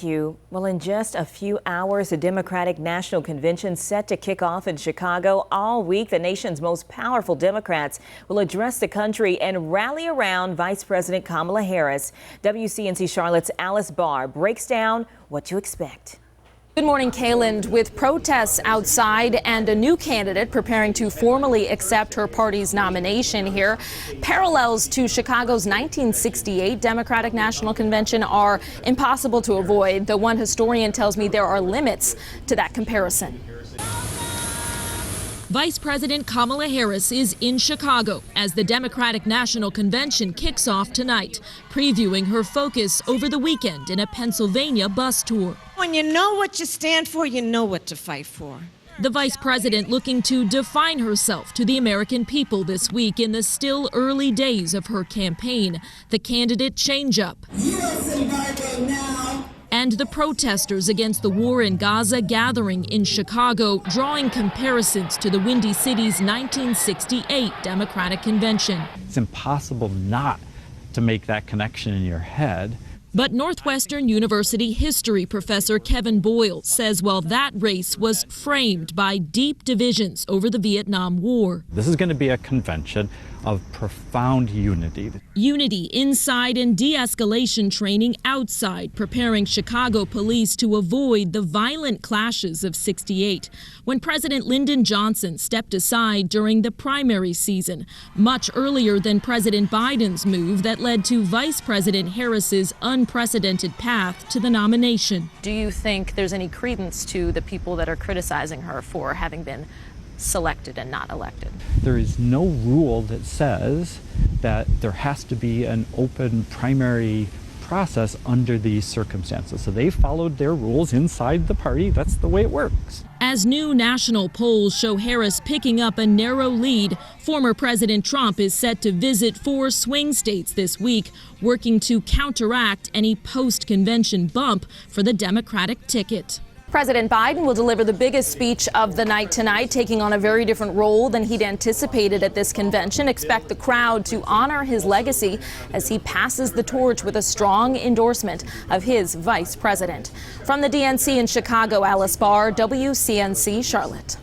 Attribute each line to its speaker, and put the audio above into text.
Speaker 1: Well, in just a few hours, the Democratic National Convention set to kick off in Chicago. All week, the nation's most powerful Democrats will address the country and rally around Vice President Kamala Harris. WCNC Charlotte's Alice Barr breaks down what to expect.
Speaker 2: Good morning, Kayland. With protests outside and a new candidate preparing to formally accept her party's nomination here, parallels to Chicago's 1968 Democratic National Convention are impossible to avoid, though one historian tells me there are limits to that comparison.
Speaker 3: Vice President Kamala Harris is in Chicago as the Democratic National Convention kicks off tonight, previewing her focus over the weekend in a Pennsylvania bus tour.
Speaker 4: When you know what you stand for, you know what to fight for.
Speaker 3: The vice president looking to define herself to the American people this week in the still early days of her campaign. The candidate change-up. And the protesters against the war in Gaza gathering in Chicago, drawing comparisons to the Windy City's 1968 Democratic Convention.
Speaker 5: It's impossible not to make that connection in your head.
Speaker 3: But Northwestern University history professor Kevin Boyle says while that race was framed by deep divisions over the Vietnam War.
Speaker 5: This is going to be a convention of profound unity.
Speaker 3: Unity inside and de-escalation training outside, preparing Chicago police to avoid the violent clashes of '68, when President Lyndon Johnson stepped aside during the primary season, much earlier than President Biden's move that led to Vice President Harris's unprecedented path to the nomination.
Speaker 2: Do you think there's any credence to the people that are criticizing her for having been selected and not elected?
Speaker 5: There is no rule that says that there has to be an open primary process under these circumstances. So they followed their rules inside the party. That's the way it works.
Speaker 3: As new national polls show Harris picking up a narrow lead, former President Trump is set to visit 4 swing states this week, working to counteract any post-convention bump for the Democratic ticket.
Speaker 2: President Biden will deliver the biggest speech of the night tonight, taking on a very different role than he'd anticipated at this convention. Expect the crowd to honor his legacy as he passes the torch with a strong endorsement of his vice president. From the DNC in Chicago, Alice Barr, WCNC Charlotte.